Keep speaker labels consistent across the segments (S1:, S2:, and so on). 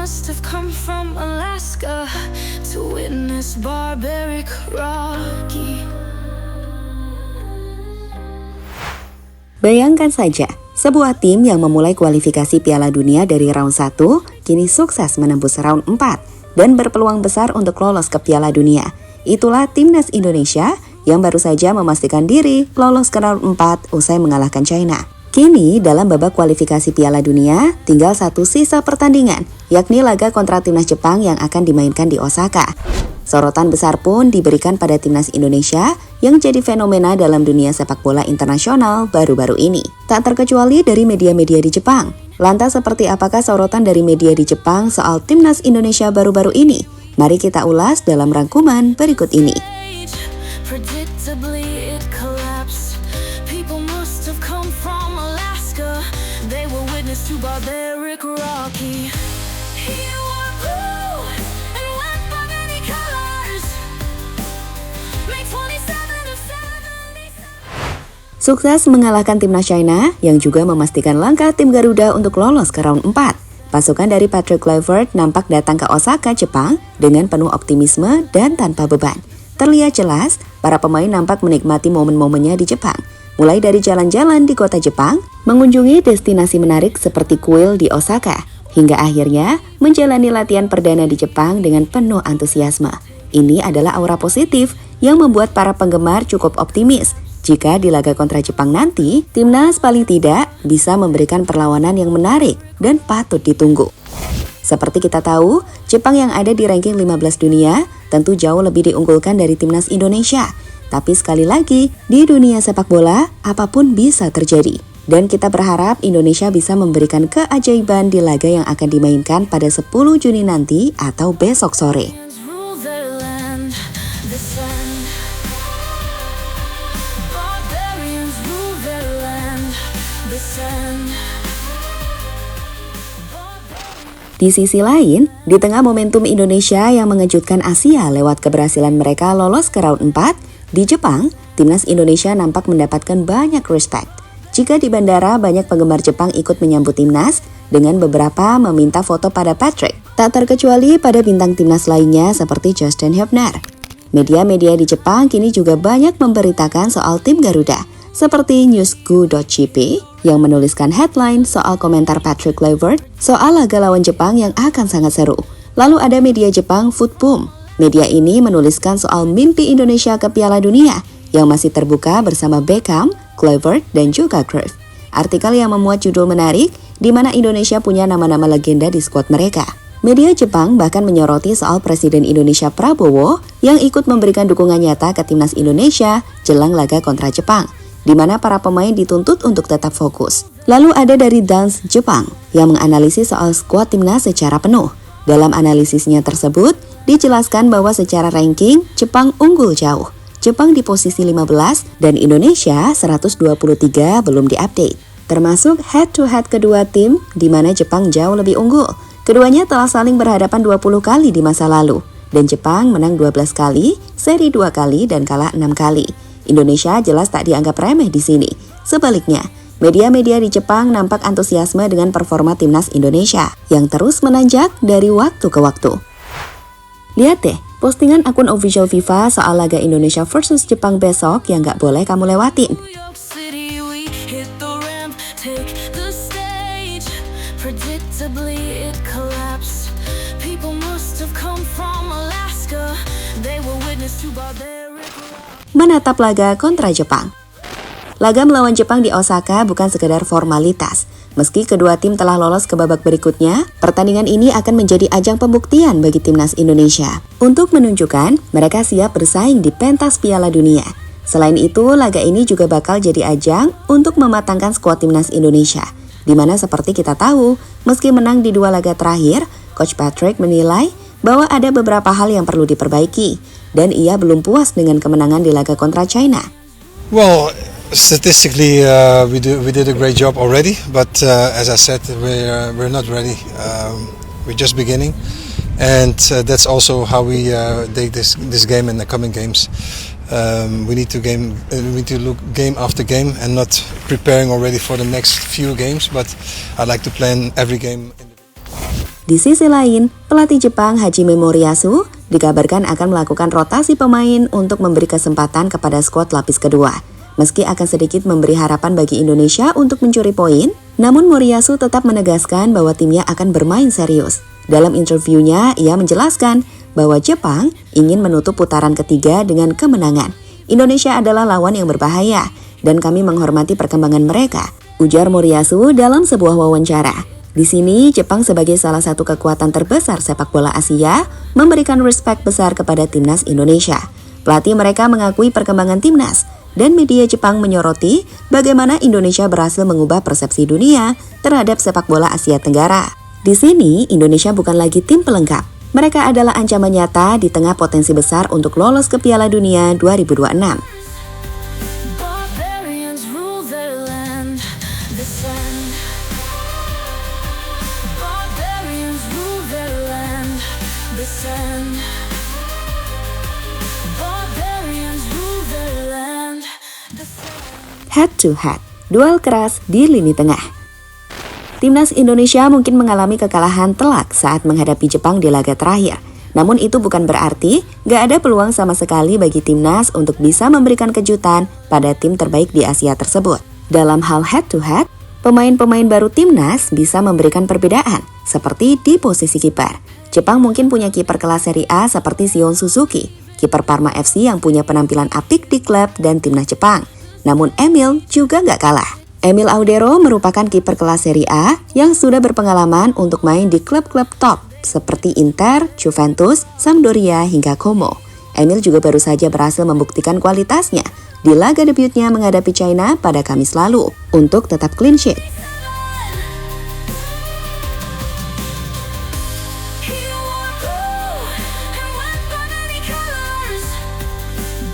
S1: must have come from Alaska to witness barbaric Rocky.
S2: Bayangkan saja, sebuah tim yang memulai kualifikasi Piala Dunia dari round 1 kini sukses menembus round 4 dan berpeluang besar untuk lolos ke Piala Dunia. Itulah Timnas Indonesia yang baru saja memastikan diri lolos ke round 4 usai mengalahkan China. Kini dalam babak kualifikasi Piala Dunia tinggal satu sisa pertandingan, yakni laga kontra Timnas Jepang yang akan dimainkan di Osaka. Sorotan besar pun diberikan pada Timnas Indonesia yang jadi fenomena dalam dunia sepak bola internasional baru-baru ini. Tak terkecuali dari media-media di Jepang. Lantas seperti apakah sorotan dari media di Jepang soal Timnas Indonesia baru-baru ini? Mari kita ulas dalam rangkuman berikut ini. Sukses mengalahkan Timnas China yang juga memastikan langkah tim Garuda untuk lolos ke round 4. Pasukan dari Patrick Kluivert nampak datang ke Osaka, Jepang dengan penuh optimisme dan tanpa beban. Terlihat jelas, para pemain nampak menikmati momen-momennya di Jepang. Mulai dari jalan-jalan di kota Jepang, mengunjungi destinasi menarik seperti kuil di Osaka, hingga akhirnya menjalani latihan perdana di Jepang dengan penuh antusiasme. Ini adalah aura positif yang membuat para penggemar cukup optimis. Jika di laga kontra Jepang nanti, Timnas paling tidak bisa memberikan perlawanan yang menarik dan patut ditunggu. Seperti kita tahu, Jepang yang ada di ranking 15 dunia tentu jauh lebih diunggulkan dari Timnas Indonesia. Tapi sekali lagi, di dunia sepak bola, apapun bisa terjadi. Dan kita berharap Indonesia bisa memberikan keajaiban di laga yang akan dimainkan pada 10 Juni nanti atau besok sore. Di sisi lain, di tengah momentum Indonesia yang mengejutkan Asia lewat keberhasilan mereka lolos ke round 4, di Jepang, Timnas Indonesia nampak mendapatkan banyak respect. Jika di bandara, banyak penggemar Jepang ikut menyambut Timnas, dengan beberapa meminta foto pada Patrick. Tak terkecuali pada bintang Timnas lainnya seperti Justin Hubner. Media-media di Jepang kini juga banyak memberitakan soal tim Garuda, seperti newsgu.jp yang menuliskan headline soal komentar Patrick Kluivert soal laga lawan Jepang yang akan sangat seru. Lalu ada media Jepang Footboom. Media ini menuliskan soal mimpi Indonesia ke Piala Dunia yang masih terbuka bersama Beckham, Kluivert, dan juga Cruyff. Artikel yang memuat judul menarik di mana Indonesia punya nama-nama legenda di skuad mereka. Media Jepang bahkan menyoroti soal Presiden Indonesia Prabowo yang ikut memberikan dukungan nyata ke Timnas Indonesia jelang laga kontra Jepang, di mana para pemain dituntut untuk tetap fokus. Lalu ada dari Dance Jepang yang menganalisis soal skuad timnas secara penuh. Dalam analisisnya tersebut, dijelaskan bahwa secara ranking, Jepang unggul jauh. Jepang di posisi 15 dan Indonesia 123 belum diupdate. Termasuk head-to-head kedua tim, di mana Jepang jauh lebih unggul. Keduanya telah saling berhadapan 20 kali di masa lalu. Dan Jepang menang 12 kali, seri 2 kali, dan kalah 6 kali. Indonesia jelas tak dianggap remeh di sini. Sebaliknya, media-media di Jepang nampak antusiasme dengan performa Timnas Indonesia yang terus menanjak dari waktu ke waktu. Lihat deh, postingan akun official FIFA soal laga Indonesia versus Jepang besok yang gak boleh kamu lewatin. Menatap laga kontra Jepang. Laga melawan Jepang di Osaka bukan sekedar formalitas. Meski kedua tim telah lolos ke babak berikutnya, pertandingan ini akan menjadi ajang pembuktian bagi Timnas Indonesia untuk menunjukkan mereka siap bersaing di pentas Piala Dunia. Selain itu, laga ini juga bakal jadi ajang untuk mematangkan skuad Timnas Indonesia, di mana seperti kita tahu, meski menang di 2 laga terakhir, Coach Patrick menilai bahwa ada beberapa hal yang perlu diperbaiki, dan ia belum puas dengan kemenangan di laga kontra China.
S3: Well, statistically, we did a great job already, but as I said, we're not ready. We're just beginning, and that's also how we take this game in the coming games. We need to look game after game and not preparing already for the next few games. But I like to plan every game individually.
S2: Di sisi lain, pelatih Jepang Hajime Moriyasu dikabarkan akan melakukan rotasi pemain untuk memberi kesempatan kepada skuad lapis kedua. Meski akan sedikit memberi harapan bagi Indonesia untuk mencuri poin, namun Moriyasu tetap menegaskan bahwa timnya akan bermain serius. Dalam interviewnya, ia menjelaskan bahwa Jepang ingin menutup putaran ketiga dengan kemenangan. Indonesia adalah lawan yang berbahaya, dan kami menghormati perkembangan mereka, ujar Moriyasu dalam sebuah wawancara. Di sini, Jepang sebagai salah satu kekuatan terbesar sepak bola Asia memberikan respect besar kepada timnas Indonesia. Pelatih mereka mengakui perkembangan timnas, dan media Jepang menyoroti bagaimana Indonesia berhasil mengubah persepsi dunia terhadap sepak bola Asia Tenggara. Di sini, Indonesia bukan lagi tim pelengkap. Mereka adalah ancaman nyata di tengah potensi besar untuk lolos ke Piala Dunia 2026.
S1: Barbarians rule their land, the sun. Barbarians rule their land, the sun. Barbarians rule their land, the sun.
S2: Head to head, duel keras di lini tengah. Timnas Indonesia mungkin mengalami kekalahan telak saat menghadapi Jepang di laga terakhir. Namun itu bukan berarti gak ada peluang sama sekali bagi timnas untuk bisa memberikan kejutan pada tim terbaik di Asia tersebut. Dalam hal head to head, pemain-pemain baru timnas bisa memberikan perbedaan, seperti di posisi kiper. Jepang mungkin punya kiper kelas Serie A seperti Shion Suzuki, kiper Parma FC yang punya penampilan apik di klub dan timnas Jepang. Namun Emil juga gak kalah. Emil Audero merupakan kiper kelas Serie A yang sudah berpengalaman untuk main di klub-klub top seperti Inter, Juventus, Sampdoria hingga Como. Emil juga baru saja berhasil membuktikan kualitasnya di laga debutnya menghadapi China pada Kamis lalu untuk tetap clean sheet.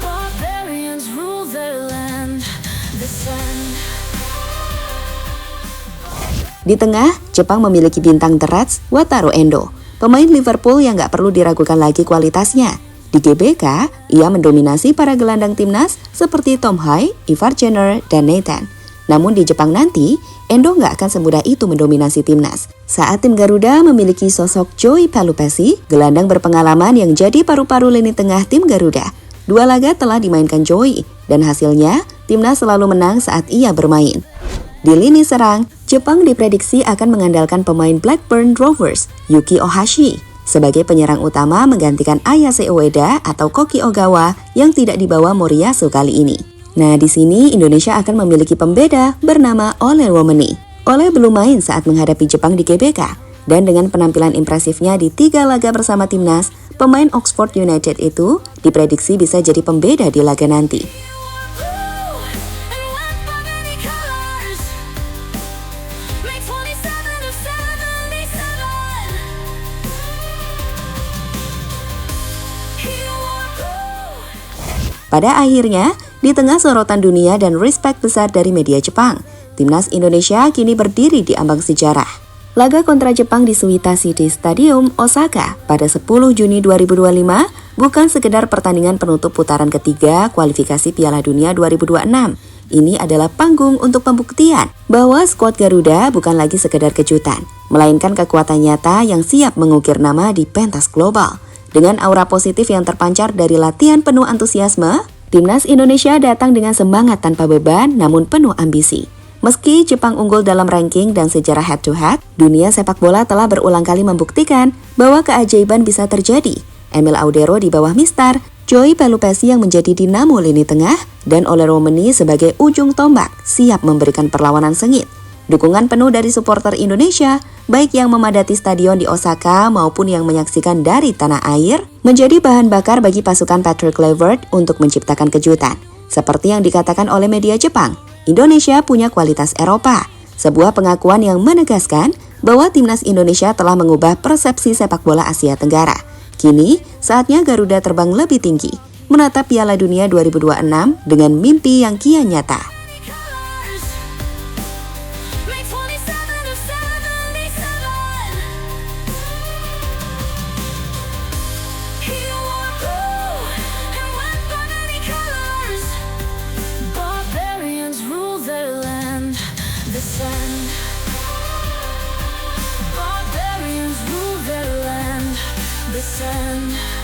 S1: Barbarians rule their land, the sun.
S2: Di tengah, Jepang memiliki bintang The Reds, Wataru Endo, pemain Liverpool yang gak perlu diragukan lagi kualitasnya. Di GBK, ia mendominasi para gelandang timnas seperti Tom Hai, Ivar Jenner, dan Nathan. Namun di Jepang nanti, Endo gak akan semudah itu mendominasi timnas. Saat tim Garuda memiliki sosok Joey Pelupessy, gelandang berpengalaman yang jadi paru-paru lini tengah tim Garuda. 2 laga telah dimainkan Joey, dan hasilnya timnas selalu menang saat ia bermain. Di lini serang, Jepang diprediksi akan mengandalkan pemain Blackburn Rovers, Yuki Ohashi, sebagai penyerang utama menggantikan Ayase Ueda atau Koki Ogawa yang tidak dibawa Moriyasu kali ini. Nah, di sini Indonesia akan memiliki pembeda bernama Ole Romani. Ole belum main saat menghadapi Jepang di GBK, dan dengan penampilan impresifnya di 3 laga bersama timnas, pemain Oxford United itu diprediksi bisa jadi pembeda di laga nanti. Pada akhirnya, di tengah sorotan dunia dan respect besar dari media Jepang, timnas Indonesia kini berdiri di ambang sejarah. Laga kontra Jepang di Suita City Stadium, Osaka pada 10 Juni 2025 bukan sekedar pertandingan penutup putaran ketiga kualifikasi Piala Dunia 2026. Ini adalah panggung untuk pembuktian bahwa skuad Garuda bukan lagi sekedar kejutan, melainkan kekuatan nyata yang siap mengukir nama di pentas global. Dengan aura positif yang terpancar dari latihan penuh antusiasme, timnas Indonesia datang dengan semangat tanpa beban namun penuh ambisi. Meski Jepang unggul dalam ranking dan sejarah head-to-head, dunia sepak bola telah berulang kali membuktikan bahwa keajaiban bisa terjadi. Emil Audero di bawah Mister, Joey Pelupessy yang menjadi dinamo lini tengah, dan Ole Romani sebagai ujung tombak siap memberikan perlawanan sengit. Dukungan penuh dari supporter Indonesia, baik yang memadati stadion di Osaka maupun yang menyaksikan dari tanah air, menjadi bahan bakar bagi pasukan Patrick Kluivert untuk menciptakan kejutan. Seperti yang dikatakan oleh media Jepang, Indonesia punya kualitas Eropa, sebuah pengakuan yang menegaskan bahwa timnas Indonesia telah mengubah persepsi sepak bola Asia Tenggara. Kini, saatnya Garuda terbang lebih tinggi, menatap Piala Dunia 2026 dengan mimpi yang kian nyata.
S1: The sun. Barbarians rule. sand.